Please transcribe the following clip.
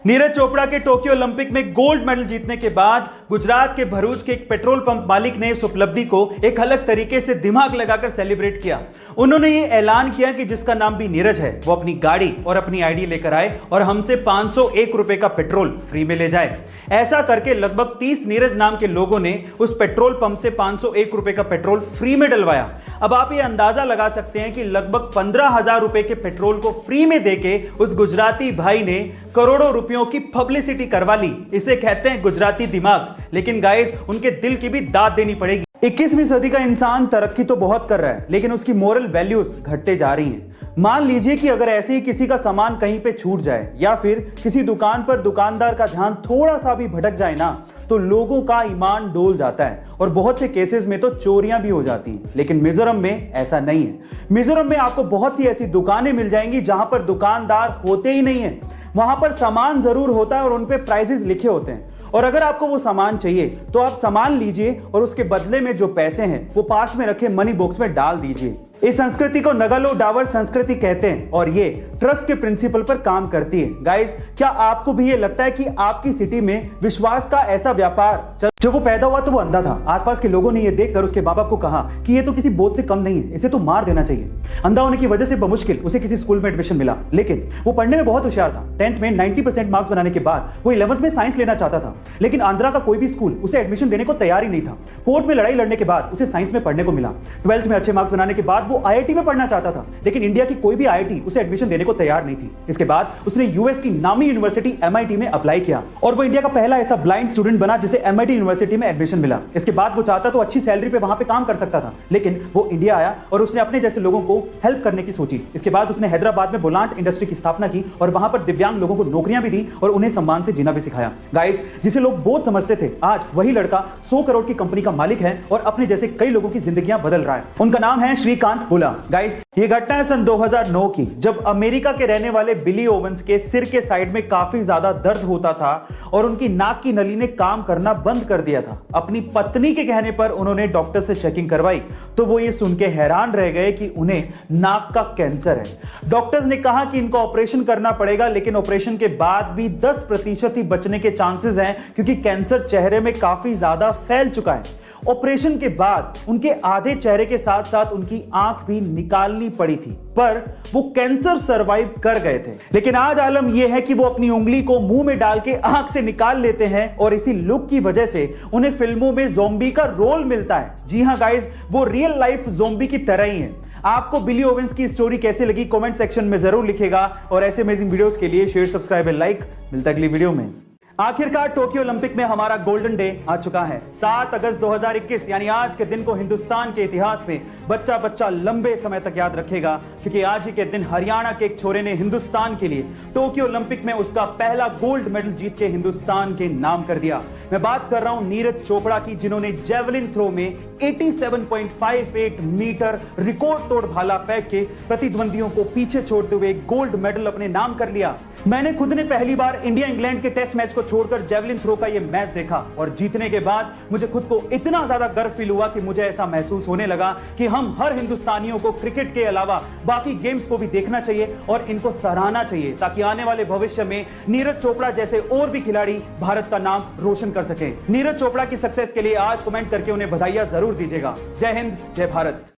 नीरज चोपड़ा के Tokyo Olympic में gold medal जीतने के बाद गुजरात के भरूच के एक पेट्रोल पंप मालिक ने इस उपलब्धि को एक अलग तरीके से दिमाग लगाकर सेलिब्रेट किया। उन्होंने ये ऐलान किया कि जिसका नाम भी नीरज है वो अपनी गाड़ी और अपनी आईडी लेकर आए और हमसे 501 रुपए का पेट्रोल फ्री में ले जाए। ऐसा करके लगभग 30 नीरज नाम के लोगों ने उस पेट्रोल पंप से 501 रुपए का पेट्रोल फ्री में डलवाया। अब आप ये अंदाजा लगा सकते हैं कि लगभग 15,000 रुपए के पेट्रोल को फ्री में देके उस गुजराती भाई ने करोड़ों रुपयों की पब्लिसिटी करवा ली। इसे कहते हैं गुजराती दिमाग। लेकिन गाइस, उनके दिल की भी दाद देनी पड़ेगी। 21वीं सदी का इंसान तरक्की तो बहुत कर रहा है, लेकिन उसकी मोरल वैल्यूज घटते जा रही हैं। मान लीजिए कि अगर ऐसे ही किसी का सामान कहीं पे छूट जाए या फिर किसी दुकान पर दुकानदार का ध्यान थोड़ा सा भी भटक जाए ना, तो लोगों का ईमान डोल जाता है और बहुत से केसेस में तो चोरियां भी हो जाती हैं। लेकिन मिजोरम में ऐसा नहीं है। मिजोरम में आपको बहुत सी ऐसी दुकानें मिल जाएंगी जहां पर दुकानदार होते ही नहीं है। वहां पर सामान जरूर होता है और उन पे प्राइसेस लिखे होते हैं, और अगर आपको वो सामान चाहिए तो आप सामान लीजिए और उसके बदले में जो पैसे हैं वो पास में रखे मनी बॉक्स में डाल दीजिए। इस संस्कृति को नगलो डावर संस्कृति कहते हैं और ये ट्रस्ट के प्रिंसिपल पर काम करती है। गाइस, क्या आपको भी ये लगता है कि आपकी सिटी में विश्वास का ऐसा व्यापार जब वो पैदा हुआ तो वो अंधा था। आसपास के लोगों ने ये देखकर उसके बाप को कहा कि ये तो किसी बोझ से कम नहीं है, इसे तो मार देना चाहिए। अंधा होने की वजह से बमुश्किल उसे किसी स्कूल में एडमिशन मिला, लेकिन वो पढ़ने में बहुत होशियार था। 10th में 90% मार्क्स बनाने के बाद वो 11th में साइंस लेना चाहता था, लेकिन आंध्रा का कोई भी स्कूल उसे एडमिशन देने को तैयार ही नहीं था। कोर्ट में लड़ाई लड़ने के बाद उसे साइंस में पढ़ने को मिला। 12th में अच्छे मार्क्स बनाने के बाद वो IIT में पढ़ना चाहता था, लेकिन इंडिया की कोई भी IIT उसे एडमिशन देने को तैयार नहीं थी। इसके बाद उसने यूएस की नामी यूनिवर्सिटी MIT में अप्लाई किया और वो इंडिया का पहला ऐसा ब्लाइंड स्टूडेंट बना जिसे MIT यूनिवर्सिटी में एडमिशन मिला। इसके बाद वो चाहता तो अच्छी सैलरी पे वहां पे काम कर सकता था, लेकिन वो इंडिया आया और उसने अपने जैसे लोगों को हेल्प करने की सोची। इसके बाद उसने हैदराबाद में बुलांट इंडस्ट्री की स्थापना की और वहां पर दिव्यांग लोगों को नौकरियां भी दी और उन्हें सम्मान से जीना भी सिखाया। गाइस, जिसे लोग बोझ समझते थे, आज वही लड़का 100 करोड़ की कंपनी का मालिक है और अपने जैसे कई लोगों की जिंदगियां बदल रहा है। उनका नाम है श्रीकांत बुला। गाइस, ये घटना है सन 2009 की, जब अमेरिका के रहने वाले बिली ओवेंस के सिर के साइड में काफी ज्यादा दर्द होता था और उनकी नाक की नली ने काम करना बंद कर दिया था। अपनी पत्नी के कहने पर उन्होंने डॉक्टर से चेकिंग करवाई तो वो ये सुन के हैरान रह गए कि उन्हें नाक का कैंसर है। डॉक्टर्स ने कहा कि इनको ऑपरेशन करना पड़ेगा, लेकिन ऑपरेशन के बाद भी 10% ही बचने के चांसेस हैं, क्योंकि कैंसर चेहरे में काफी ज्यादा फैल चुका है। ऑपरेशन के बाद उनके आधे चेहरे के साथ साथ उनकी आंख भी निकालनी पड़ी थी, पर वो कैंसर सरवाइव कर गए थे। लेकिन आज आलम यह है कि वो अपनी उंगली को मुंह में डाल के आंख से निकाल लेते हैं और इसी लुक की वजह से उन्हें फिल्मों में ज़ॉम्बी का रोल मिलता है। जी हां गाइस, वो रियल लाइफ ज़ॉम्बी की तरह ही है। आपको बिली ओवेंस की स्टोरी कैसे लगी कमेंट सेक्शन में जरूर लिखेगा और ऐसे अमेजिंग वीडियोस के लिए शेयर, सब्सक्राइब एंड लाइक। मिलता है अगली वीडियो में। आखिरकार टोक्यो ओलंपिक में हमारा गोल्डन डे आ चुका है। 7 अगस्त 2021 यानी आज के दिन को हिंदुस्तान के इतिहास में बच्चा बच्चा लंबे समय तक याद रखेगा, क्योंकि आज ही के दिन हरियाणा के एक छोरे ने हिंदुस्तान के लिए टोक्यो ओलंपिक में उसका पहला गोल्ड मेडल जीत के हिंदुस्तान के नाम कर दिया। मैं बात कर रहा हूं नीरज चोपड़ा की, जिन्होंने जेवलिन थ्रो में 87.58 मीटर रिकॉर्ड तोड़ भाला फेंक के प्रतिद्वंदियों को पीछे छोड़ते हुए गोल्ड मेडल अपने नाम कर लिया। मैंने खुद ने पहली बार इंडिया इंग्लैंड के टेस्ट मैच को छोड़कर जेवलिन थ्रो का यह मैच देखा और जीतने के बाद मुझे खुद को इतना ज्यादा गर्व फील हुआ कि मुझे ऐसा महसूस होने लगा कि हम हर हिंदुस्तानियों को क्रिकेट के अलावा बाकी गेम्स को भी देखना चाहिए और इनको सराहना चाहिए, ताकि आने वाले भविष्य में नीरज चोपड़ा जैसे और भी खिलाड़ी भारत का नाम रोशन कर सके। नीरज चोपड़ा की सक्सेस के लिए आज कमेंट करके उन्हें बधाइयां जरूर दीजिएगा। जय हिंद, जय भारत।